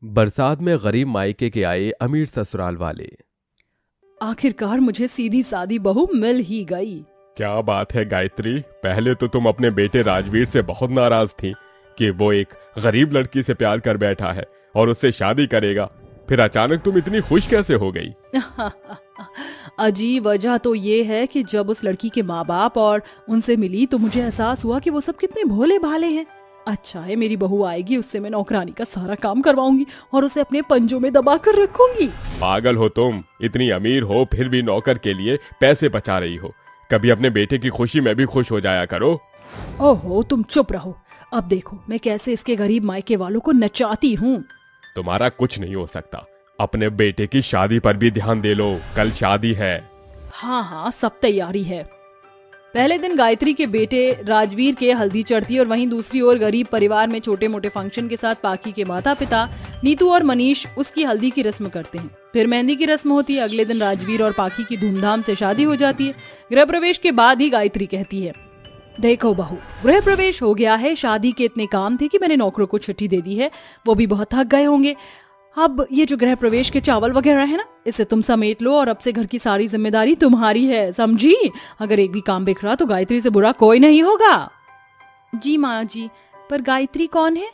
बरसात में गरीब मायके के आए अमीर ससुराल वाले। आखिरकार मुझे सीधी सादी बहू मिल ही गई। क्या बात है गायत्री, पहले तो तुम अपने बेटे राजवीर से बहुत नाराज थी कि वो एक गरीब लड़की से प्यार कर बैठा है और उससे शादी करेगा, फिर अचानक तुम इतनी खुश कैसे हो गई? अजीब वजह तो ये है कि जब उस लड़की के माँ बाप और उनसे मिली तो मुझे एहसास हुआ कि वो सब कितने भोले भाले हैं। अच्छा है मेरी बहू आएगी, उससे मैं नौकरानी का सारा काम करवाऊंगी और उसे अपने पंजों में दबा कर रखूंगी। पागल हो तुम, इतनी अमीर हो फिर भी नौकर के लिए पैसे बचा रही हो। कभी अपने बेटे की खुशी में भी खुश हो जाया करो। ओहो तुम चुप रहो, अब देखो मैं कैसे इसके गरीब मायके वालों को नचाती हूँ। तुम्हारा कुछ नहीं हो सकता, अपने बेटे की शादी पर भी ध्यान दे लो, कल शादी है। हाँ हाँ सब तैयारी है। पहले दिन गायत्री के बेटे राजवीर के हल्दी चढ़ती और वहीं दूसरी ओर गरीब परिवार में छोटे मोटे फंक्शन के साथ पाकी के माता पिता नीतू और मनीष उसकी हल्दी की रस्म करते हैं। फिर मेहंदी की रस्म होती है। अगले दिन राजवीर और पाकी की धूमधाम से शादी हो जाती है। गृह प्रवेश के बाद ही गायत्री कहती है, देखो बहू, गृह प्रवेश हो गया है, शादी के इतने काम थे कि मैंने नौकरों को छुट्टी दे दी है, वो भी बहुत थक गए होंगे। अब ये जो गृह प्रवेश के चावल वगैरह है ना, इसे तुम समेट लो और अब से घर की सारी जिम्मेदारी तुम्हारी है, समझी? अगर एक भी काम बिखरा तो गायत्री से बुरा कोई नहीं होगा। जी माँ जी, पर गायत्री कौन है?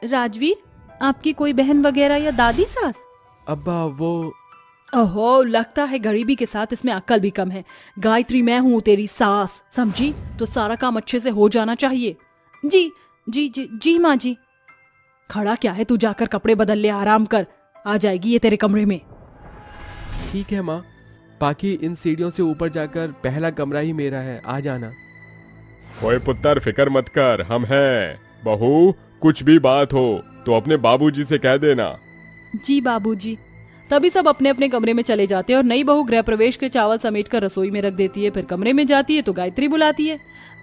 राजवीर, आपकी कोई बहन वगैरह या दादी सास? अब्बा वो ओहो, लगता है गरीबी के साथ इसमें अक्ल भी कम है। गायत्री मैं हूँ तेरी सास, समझी? तो सारा काम अच्छे से हो जाना चाहिए। जी जी जी जी माँ जी। खड़ा क्या है, तू जाकर कपड़े बदल ले, आराम कर, आ जाएगी ये तेरे कमरे में। ठीक है माँ, बाकी इन सीढ़ियों से ऊपर जाकर पहला कमरा ही मेरा है, आ जाना। ओए पुत्र, फिक्र मत कर, हम हैं। बहू, कुछ भी बात हो तो अपने बाबूजी से कह देना। जी बाबूजी। तभी सब अपने अपने कमरे में चले जाते हैं और नई बहू गृह प्रवेश के चावल समेटकर रसोई में रख देती है। फिर कमरे में जाती है तो गायत्री बुलाती है,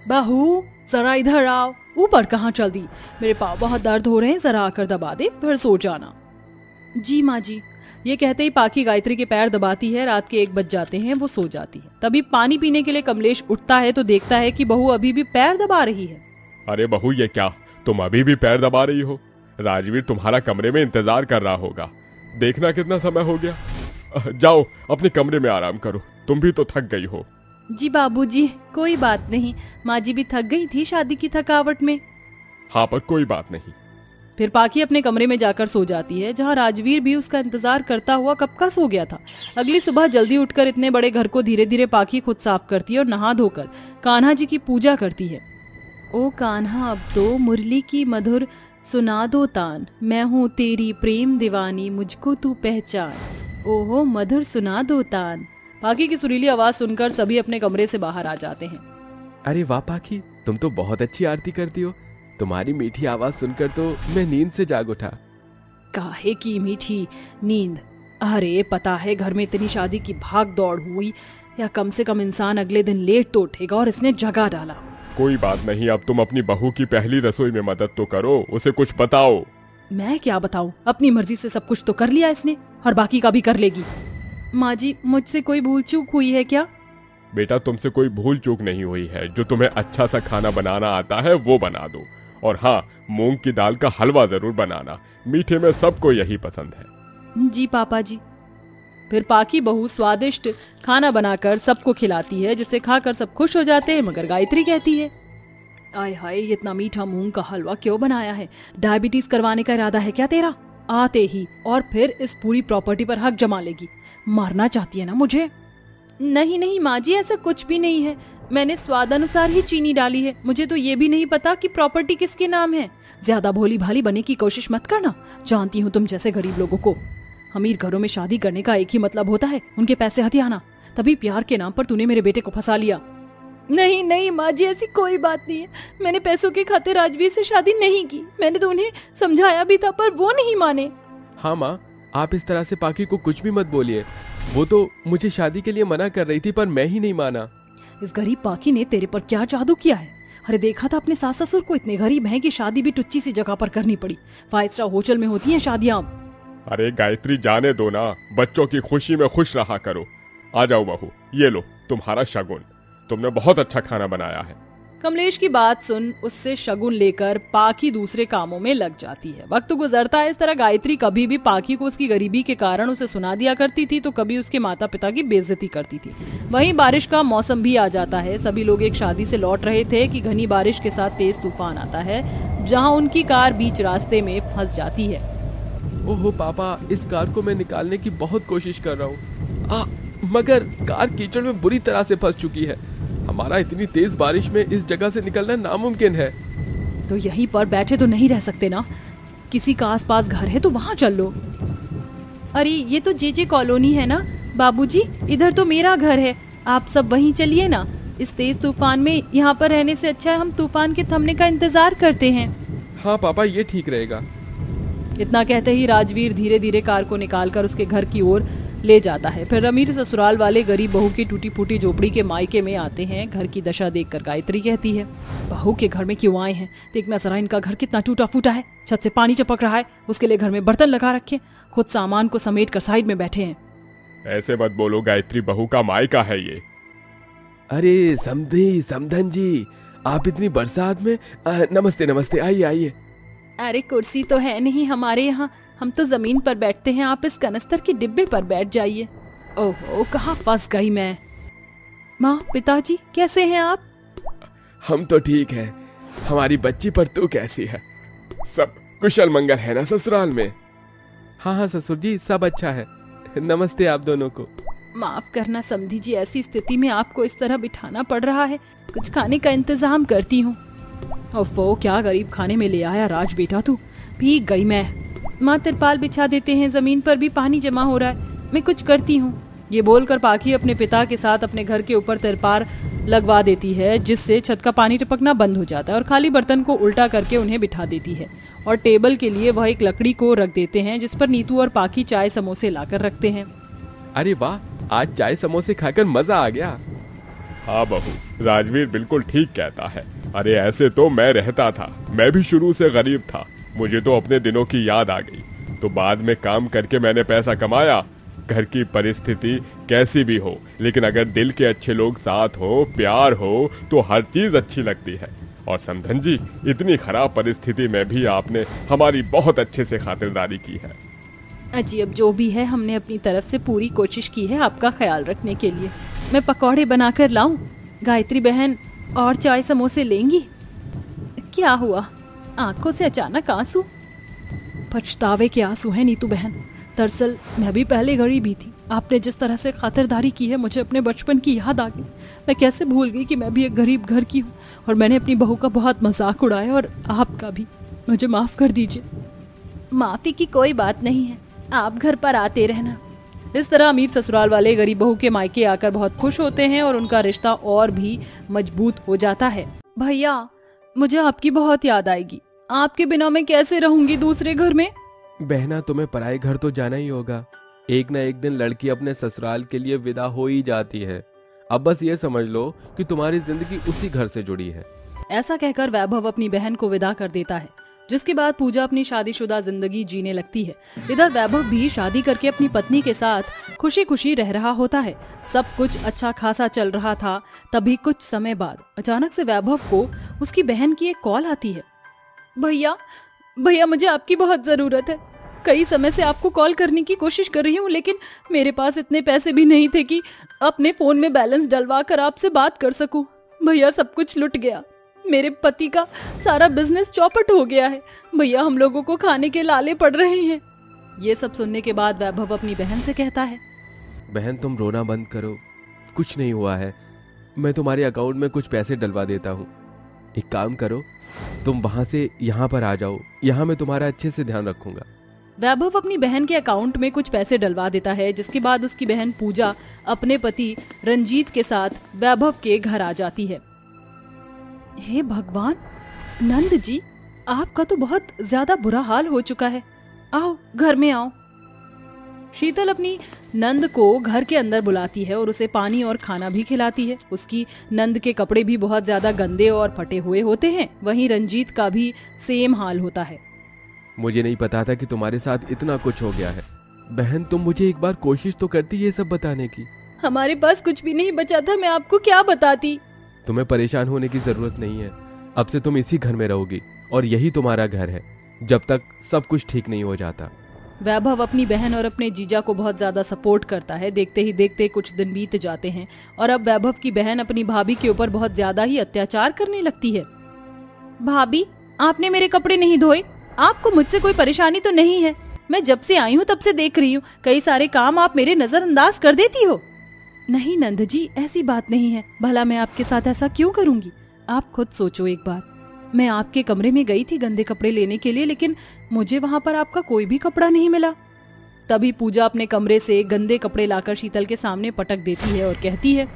बहू जरा इधर आओ। ऊपर कहाँ चल दी? मेरे पाँव बहुत दर्द हो रहे हैं, जरा आकर दबा दे, फिर सो जाना। जी माँ जी। ये कहते ही पाकी गायत्री के पैर दबाती है। रात के 1 बज जाते हैं, वो सो जाती है। तभी पानी पीने के लिए कमलेश उठता है तो देखता है कि बहू अभी भी पैर दबा रही है। अरे बहू, ये क्या, तुम अभी भी पैर दबा रही हो? राजवीर तुम्हारा कमरे में इंतजार कर रहा होगा, देखना कितना समय हो गया। जाओ अपने कमरे में आराम करो, तुम भी तो थक गई हो। जी बाबूजी, कोई बात नहीं, माँ जी भी थक गई थी शादी की थकावट में। हाँ पर कोई बात नहीं। फिर पाकी अपने कमरे में जाकर सो जाती है, जहाँ राजवीर भी उसका इंतजार करता हुआ कब का सो गया था। अगली सुबह जल्दी उठकर इतने बड़े घर को धीरे धीरे पाकी खुद साफ करती है और नहा धोकर कान्हा जी की पूजा करती है। ओ कान्हा, अब तो मुरली की मधुर सुना दो तान, मैं हूँ तेरी प्रेम दीवानी, मुझको तू पहचान, ओहो मधुर सुना दो तान। पाकी की सुरीली आवाज सुनकर सभी अपने कमरे से बाहर आ जाते हैं। अरे वाह पाकी, तुम तो बहुत अच्छी आरती करती हो। तुम्हारी मीठी आवाज सुनकर तो मैं नींद से जाग उठा। काहे की मीठी नींद? अरे पता है घर में इतनी शादी की भाग दौड़ हुई, या कम से कम इंसान अगले दिन लेट तो उठेगा और इसने जगा डाला। कोई बात नहीं, अब तुम अपनी बहू की पहली रसोई में मदद तो करो, उसे कुछ बताओ। मैं क्या बताऊं, अपनी मर्जी से सब कुछ तो कर लिया इसने और बाकी का भी कर लेगी। माँ जी, मुझसे कोई भूल चूक हुई है क्या? बेटा, तुमसे कोई भूल चूक नहीं हुई है। जो तुम्हें अच्छा सा खाना बनाना आता है वो बना दो, और हाँ, मूंग की दाल का हलवा जरूर बनाना, मीठे में सबको यही पसंद है। जी पापा जी। फिर पाकी बहू स्वादिष्ट खाना बनाकर सबको खिलाती है, जिसे खाकर सब खुश हो जाते हैं, मगर गायत्री कहती है, आय हाय, इतना मीठा मूंग का हलवा क्यों बनाया है? डायबिटीज करवाने का इरादा है क्या तेरा? आते ही और फिर इस पूरी प्रॉपर्टी पर हक जमा लेगी। मारना चाहती है ना मुझे? नहीं नहीं माँ जी, ऐसा कुछ भी नहीं है, मैंने स्वाद अनुसार ही चीनी डाली है। मुझे तो ये भी नहीं पता कि प्रॉपर्टी किसके नाम है। ज्यादा भोली भाली बनने की कोशिश मत करना, जानती हूँ तुम जैसे गरीब लोगों को। अमीर घरों में शादी करने का एक ही मतलब होता है, उनके पैसे हथियाना। तभी प्यार के नाम पर तूने मेरे बेटे को फंसा लिया। नहीं नहीं माँ जी, ऐसी कोई बात नहीं है, मैंने पैसों के खातिर राजवीर से शादी नहीं की। मैंने तो उन्हें समझाया भी था पर वो नहीं माने। हाँ माँ, आप इस तरह से पाकी को कुछ भी मत बोलिए, वो तो मुझे शादी के लिए मना कर रही थी पर मैं ही नहीं माना। इस गरीब पाकी ने तेरे पर क्या जादू किया है? अरे देखा था अपने सास ससुर को, इतने गरीब हैं कि शादी भी टुच्ची सी जगह पर करनी पड़ी। 5 स्टार होटल में होती हैं शादियां। अरे गायत्री, जाने दो ना, बच्चों की खुशी में खुश रहा करो। आ जाओ बहू, ये लो तुम्हारा शगुन, तुमने बहुत अच्छा खाना बनाया है। कमलेश की बात सुन उससे शगुन लेकर पाखी दूसरे कामों में लग जाती है। वक्त गुजरता है। इस तरह गायत्री कभी भी पाखी को उसकी गरीबी के कारण उसे सुना दिया करती थी तो कभी उसके माता पिता की बेइज्जती करती थी। वहीं बारिश का मौसम भी आ जाता है। सभी लोग एक शादी से लौट रहे थे कि घनी बारिश के साथ तेज तूफान आता है, जहाँ उनकी कार बीच रास्ते में फंस जाती है। ओहो पापा, इस कार को मैं निकालने की बहुत कोशिश कर रहा हूँ, मगर कार कीचड़ में बुरी तरह से फंस चुकी है। हमारा इतनी तेज बारिश में इस जगह से निकलना नामुमकिन है। तो यहीं पर बैठे तो नहीं रह सकते ना? किसी का आसपास घर है तो वहाँ चल लो। अरे ये तो जेजे कॉलोनी है ना बाबूजी, इधर तो मेरा घर है, आप सब वहीं चलिए ना। इस तेज तूफान में यहाँ पर रहने से अच्छा है हम तूफान के थमने का इंतजार करते हैं। हाँ पापा, ये ठीक रहेगा। इतना कहते ही राजवीर धीरे धीरे कार को निकालकर उसके घर की ओर ले जाता है। फिर अमीर ससुराल वाले गरीब बहू की टूटी फूटी झोपड़ी के मायके में आते हैं। घर की दशा देखकर गायत्री कहती है, बहू के घर में क्यों आए हैं? देखना जरा इनका घर कितना टूटा फूटा है, छत से पानी टपक रहा है, उसके लिए घर में बर्तन लगा रखे, खुद सामान को समेट कर साइड में बैठे हैं। ऐसे मत बोलो गायत्री, बहू का मायका है ये। अरे समधन जी, आप इतनी बरसात में? नमस्ते नमस्ते, आइए आइए। अरे कुर्सी तो है नहीं हमारे यहाँ, हम तो जमीन पर बैठते हैं, आप इस कनस्तर के डिब्बे पर बैठ जाइए। ओहो, कहाँ फंस गई मैं। माँ पिताजी कैसे हैं आप? हम तो ठीक हैं। हमारी बच्ची पर तू कैसी है? सब कुशल मंगल है ना ससुराल में? हाँ हाँ ससुर जी, सब अच्छा है। नमस्ते आप दोनों को। माफ करना समधी जी, ऐसी स्थिति में आपको इस तरह बिठाना पड़ रहा है। कुछ खाने का इंतजाम करती हूँ। ओफो, क्या गरीब खाने में ले आया राज बेटा तू। भीग गई मैं। माँ तिरपाल बिछा देते हैं, जमीन पर भी पानी जमा हो रहा है, मैं कुछ करती हूँ। ये बोलकर पाखी अपने पिता के साथ अपने घर के ऊपर तिरपाल लगवा देती है, जिससे छत का पानी टपकना बंद हो जाता है और खाली बर्तन को उल्टा करके उन्हें बिठा देती है। और टेबल के लिए वह एक लकड़ी को रख देते हैं जिस पर नीतू और पाखी चाय समोसे लाकर रखते हैं। अरे वाह, आज चाय समोसे खाकर मजा आ गया। हाँ बहू, राजवीर बिल्कुल ठीक कहता है। अरे ऐसे तो मैं रहता था, मैं भी शुरू से गरीब था। मुझे तो अपने दिनों की याद आ गई। तो बाद में काम करके मैंने पैसा कमाया। घर की परिस्थिति कैसी भी हो, लेकिन अगर दिल के अच्छे लोग साथ हो, प्यार हो, तो हर चीज अच्छी लगती है। और समधन जी, इतनी खराब परिस्थिति में भी आपने हमारी बहुत अच्छे से खातिरदारी की है। अजी अब जो भी है, हमने अपनी तरफ से पूरी कोशिश की है आपका ख्याल रखने के लिए। मैं पकौड़े बनाकर लाऊं? गायत्री बहन और चाय समोसे लेंगी? क्या हुआ, आंखों से अचानक आंसू? पछतावे के आंसू हैं नीतू बहन। दरअसल मैं भी पहले गरीब ही थी। आपने जिस तरह से खातिरदारी की है, मुझे अपने बचपन की याद आ गई। मैं कैसे भूल गई कि मैं भी एक गरीब घर की हूँ और मैंने अपनी बहू का बहुत मजाक उड़ाया, और आपका भी। मुझे माफ कर दीजिए। माफी की कोई बात नहीं है, आप घर पर आते रहना। इस तरह अमीर ससुराल वाले गरीब बहू के मायके आकर बहुत खुश होते हैं और उनका रिश्ता और भी मजबूत हो जाता है। भैया, मुझे आपकी बहुत याद आएगी। आपके बिना मैं कैसे रहूंगी दूसरे घर में? बहना, तुम्हें पराए घर तो जाना ही होगा। एक न एक दिन लड़की अपने ससुराल के लिए विदा हो ही जाती है। अब बस ये समझ लो कि तुम्हारी जिंदगी उसी घर से जुड़ी है। ऐसा कहकर वैभव अपनी बहन को विदा कर देता है, जिसके बाद पूजा अपनी शादीशुदा जिंदगी जीने लगती है। इधर वैभव भी शादी करके अपनी पत्नी के साथ खुशी खुशी रह रहा होता है। सब कुछ अच्छा खासा चल रहा था। तभी कुछ समय बाद अचानक से वैभव को उसकी बहन की एक कॉल आती है। भैया, मुझे आपकी बहुत जरूरत है। कई समय से आपको कॉल करने की कोशिश कर रही हूँ, लेकिन मेरे पास इतने पैसे भी नहीं थे कि अपने फोन में बैलेंस डलवा कर आपसे बात कर सकूं। भैया, सब कुछ लुट गया। मेरे पति का सारा बिजनेस चौपट हो गया है। भैया, हम लोगों को खाने के लाले पड़ रहे हैं। ये सब सुनने के बाद वैभव अपनी बहन से कहता है, बहन तुम रोना बंद करो, कुछ नहीं हुआ है। मैं तुम्हारे अकाउंट में कुछ पैसे डलवा देता हूँ। एक काम करो, तुम वहां से यहाँ पर आ जाओ, यहाँ मैं तुम्हारा अच्छे से ध्यान रखूंगा। वैभव अपनी बहन के अकाउंट में कुछ पैसे डलवा देता है, जिसके बाद उसकी बहन पूजा अपने पति रंजीत के साथ वैभव के घर आ जाती है। हे भगवान, नंद जी, आपका तो बहुत ज्यादा बुरा हाल हो चुका है। आओ, घर में आओ। शीतल अपनी नंद को घर के अंदर बुलाती है और उसे पानी और खाना भी खिलाती है। उसकी नंद के कपड़े भी बहुत ज्यादा गंदे और फटे हुए होते हैं। वहीं रंजीत का भी सेम हाल होता है। मुझे नहीं पता था कि तुम्हारे साथ इतना कुछ हो गया है। बहन, तुम मुझे एक बार कोशिश तो करती ये सब बताने की। हमारे पास कुछ भी नहीं बचा था, मैं आपको क्या बताती। तुम्हें परेशान होने की जरूरत नहीं है। अब से तुम इसी घर में रहोगी और यही तुम्हारा घर है जब तक सब कुछ ठीक नहीं हो जाता। वैभव अपनी बहन और अपने जीजा को बहुत ज्यादा सपोर्ट करता है। देखते ही देखते कुछ दिन बीत जाते हैं और अब वैभव की बहन अपनी भाभी के ऊपर बहुत ज्यादा ही अत्याचार करने लगती है। भाभी, आपने मेरे कपड़े नहीं धोए। आपको मुझसे कोई परेशानी तो नहीं है? मैं जब से आई हूँ तब से देख रही हूँ, कई सारे काम आप मेरे नजरअंदाज कर देती हो। नहीं नंद जी, ऐसी बात नहीं है। भला मैं आपके साथ ऐसा क्यों करूंगी? आप खुद सोचो एक बार। मैं आपके कमरे में गई थी गंदे कपड़े लेने के लिए, लेकिन मुझे वहाँ पर आपका कोई भी कपड़ा नहीं मिला। तभी पूजा अपने कमरे से गंदे कपड़े लाकर शीतल के सामने पटक देती है और कहती है,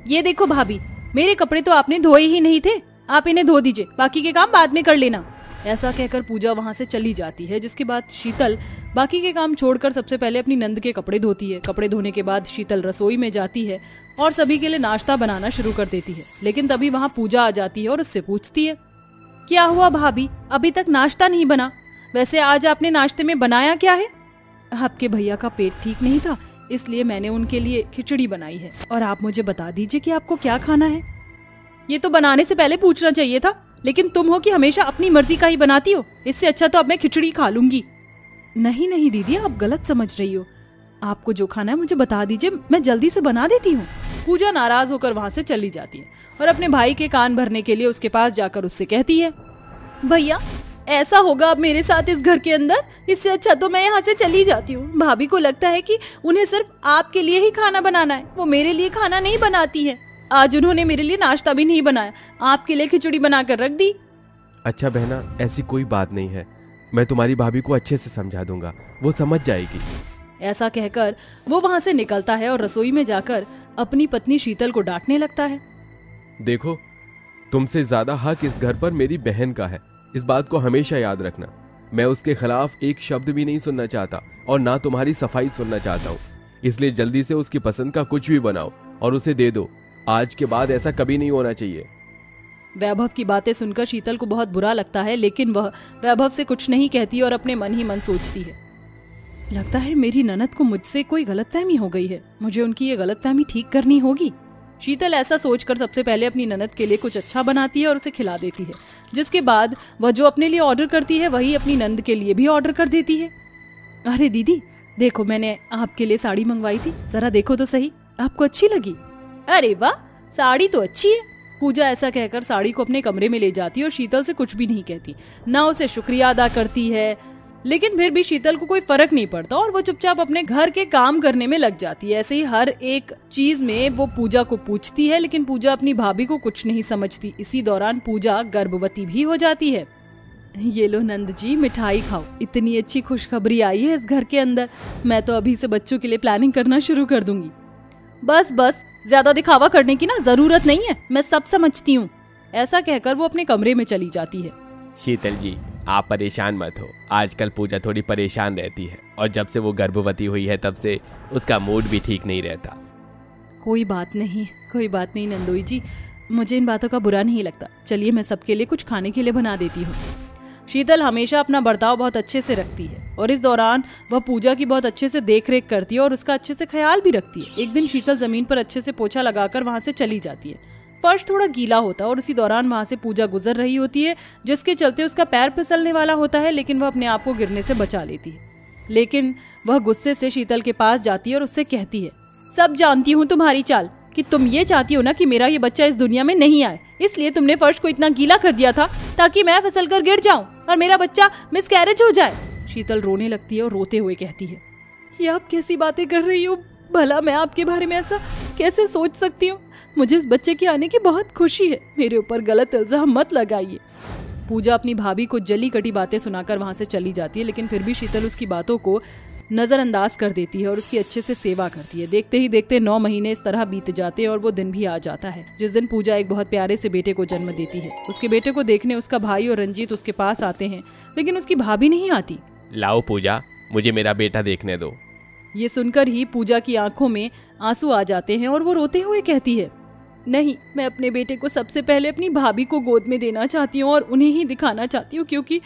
ये देखो भाभी, मेरे कपड़े तो आपने धोए ही नहीं थे। आप इन्हें धो दीजिए, बाकी के काम बाद में कर लेना। ऐसा कहकर पूजा वहाँ से चली जाती है, जिसके बाद शीतल बाकी के काम छोड़कर सबसे पहले अपनी नंद के कपड़े धोती है। कपड़े धोने के बाद शीतल रसोई में जाती है और सभी के लिए नाश्ता बनाना शुरू कर देती है। लेकिन तभी वहाँ पूजा आ जाती है और उससे पूछती है, क्या हुआ भाभी, अभी तक नाश्ता नहीं बना? वैसे आज आपने नाश्ते में बनाया क्या है? आपके भैया का पेट ठीक नहीं था, इसलिए मैंने उनके लिए खिचड़ी बनाई है। और आप मुझे बता दीजिए कि आपको क्या खाना है। ये तो बनाने से पहले पूछना चाहिए था, लेकिन तुम हो कि हमेशा अपनी मर्जी का ही बनाती हो। इससे अच्छा तो अब मैं खिचड़ी खा लूंगी। नहीं नहीं दीदी, आप गलत समझ रही हो। आपको जो खाना है मुझे बता दीजिए, मैं जल्दी से बना देती हूँ। पूजा नाराज होकर वहाँ से चली जाती है और अपने भाई के कान भरने के लिए उसके पास जाकर उससे कहती है, भैया ऐसा होगा अब मेरे साथ इस घर के अंदर, इससे अच्छा तो मैं यहाँ से चली जाती हूँ। भाभी को लगता है कि उन्हें सिर्फ आपके लिए ही खाना बनाना है, वो मेरे लिए खाना नहीं बनाती है। आज उन्होंने मेरे लिए नाश्ता भी नहीं बनाया, आपके लिए खिचड़ी बनाकर रख दी। अच्छा बहना, ऐसी कोई बात नहीं है, मैं तुम्हारी भाभी को अच्छे से समझा दूंगा, वो समझ जाएगी। ऐसा कहकर वो वहाँ से निकलता है और रसोई में जाकर अपनी पत्नी शीतल को डांटने लगता है। देखो, तुमसे ज्यादा हक इस घर पर मेरी बहन का है, इस बात को हमेशा याद रखना। मैं उसके खिलाफ एक शब्द भी नहीं सुनना चाहता और ना तुम्हारी सफाई सुनना चाहता हूँ। इसलिए जल्दी से उसकी पसंद का कुछ भी बनाओ और उसे दे दो। आज के बाद ऐसा कभी नहीं होना चाहिए। वैभव की बातें सुनकर शीतल को बहुत बुरा लगता है, लेकिन वह वैभव से कुछ नहीं कहती और अपने मन ही मन सोचती है, लगता है मेरी ननद को मुझसे कोई गलतफहमी हो गई है, मुझे उनकी ये गलतफहमी ठीक करनी होगी। शीतल ऐसा सोचकर सबसे पहले अपनी ननद के लिए कुछ अच्छा बनाती है और उसे खिला देती है, जिसके बाद वह जो अपने लिए ऑर्डर करती है वही अपनी नंद के लिए भी ऑर्डर कर देती है। अरे दीदी देखो, मैंने आपके लिए साड़ी मंगवाई थी, जरा देखो तो सही, आपको अच्छी लगी? अरे वाह, साड़ी तो अच्छी है। पूजा ऐसा कहकर साड़ी को अपने कमरे में ले जाती है और शीतल से कुछ भी नहीं कहती, ना उसे शुक्रिया अदा करती है। लेकिन फिर भी शीतल को कोई फर्क नहीं पड़ता और वो चुपचाप अपने घर के काम करने में लग जाती है। ऐसे ही हर एक चीज में वो पूजा को पूछती है, लेकिन पूजा अपनी भाभी को कुछ नहीं समझती। इसी दौरान पूजा गर्भवती भी हो जाती है। ये लो नंद जी, मिठाई खाओ, इतनी अच्छी खुशखबरी आई है इस घर के अंदर। मैं तो अभी से बच्चों के लिए प्लानिंग करना शुरू कर दूंगी। बस बस, ज्यादा दिखावा करने की ना जरूरत नहीं है, मैं सब समझती हूँ। ऐसा कहकर वो अपने कमरे में चली जाती है। शीतल जी, आप परेशान मत हो। आजकल पूजा थोड़ी परेशान रहती है और जब से वो गर्भवती हुई है तब से उसका मूड भी ठीक नहीं रहता। कोई बात नहीं नंदोई जी, मुझे इन बातों का बुरा नहीं लगता। चलिए मैं सबके लिए कुछ खाने के लिए बना देती हूँ। शीतल हमेशा अपना बर्ताव बहुत अच्छे से रखती है और इस दौरान वह पूजा की बहुत अच्छे से देख रेख करती है और उसका अच्छे से ख्याल भी रखती है। एक दिन शीतल जमीन पर अच्छे से पोछा लगाकर वहाँ से चली जाती है। फर्श थोड़ा गीला होता है और उसी दौरान वहाँ से पूजा गुजर रही होती है, जिसके चलते उसका पैर फिसलने वाला होता है, लेकिन वह अपने आप को गिरने से बचा लेती है। लेकिन वह गुस्से से शीतल के पास जाती है और उससे कहती है, सब जानती हूँ तुम्हारी चाल, कि तुम ये चाहती हो ना कि मेरा ये बच्चा इस दुनिया में नहीं आए, इसलिए तुमने फर्श को इतना गीला कर दिया था ताकि मैं फिसल कर गिर जाऊं और मेरा बच्चा मिसकैरेज हो जाए। शीतल रोने लगती है और रोते हुए कहती है, ये आप कैसी बातें कर रही हो? भला मैं आपके बारे में ऐसा कैसे सोच सकती हूँ? मुझे इस बच्चे के आने की बहुत खुशी है, मेरे ऊपर गलत इल्जाम मत लगाइए। पूजा अपनी भाभी को जली कटी बातें सुनाकर वहां से चली जाती है, लेकिन फिर भी शीतल उसकी बातों को नजरअंदाज कर देती है और उसकी अच्छे से सेवा करती है। देखते ही देखते 9 महीने इस तरह बीत जाते हैं और वो दिन भी आ जाता है जिस दिन पूजा एक बहुत प्यारे से बेटे को जन्म देती है। उसके बेटे को देखने उसका भाई और रंजीत उसके पास आते हैं, लेकिन उसकी भाभी नहीं आती। लाओ पूजा, मुझे मेरा बेटा देखने दो। ये सुनकर ही पूजा की आंखों में आंसू आ जाते हैं और वो रोते हुए कहती है, नहीं, मैं अपने बेटे को सबसे पहले अपनी भाभी को गोद में देना चाहती हूँ और उन्हें ही दिखाना चाहती हूँ, क्योंकि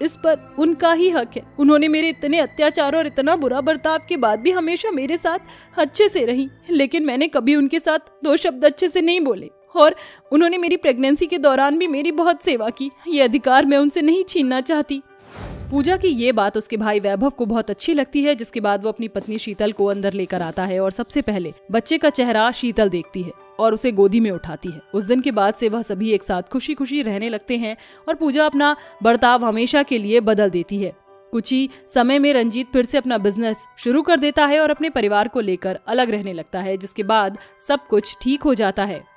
इस पर उनका ही हक है। उन्होंने मेरे इतने अत्याचार और इतना बुरा बर्ताव के बाद भी हमेशा मेरे साथ अच्छे से रही, लेकिन मैंने कभी उनके साथ 2 शब्द अच्छे से नहीं बोले और उन्होंने मेरी प्रेगनेंसी के दौरान भी मेरी बहुत सेवा की। ये अधिकार मैं उनसे नहीं छीनना चाहती। पूजा की ये बात उसके भाई वैभव को बहुत अच्छी लगती है, जिसके बाद वो अपनी पत्नी शीतल को अंदर लेकर आता है और सबसे पहले बच्चे का चेहरा शीतल देखती है और उसे गोदी में उठाती है। उस दिन के बाद से वह सभी एक साथ खुशी खुशी रहने लगते हैं और पूजा अपना बर्ताव हमेशा के लिए बदल देती है। कुछ ही समय में रंजीत फिर से अपना बिजनेस शुरू कर देता है और अपने परिवार को लेकर अलग रहने लगता है, जिसके बाद सब कुछ ठीक हो जाता है।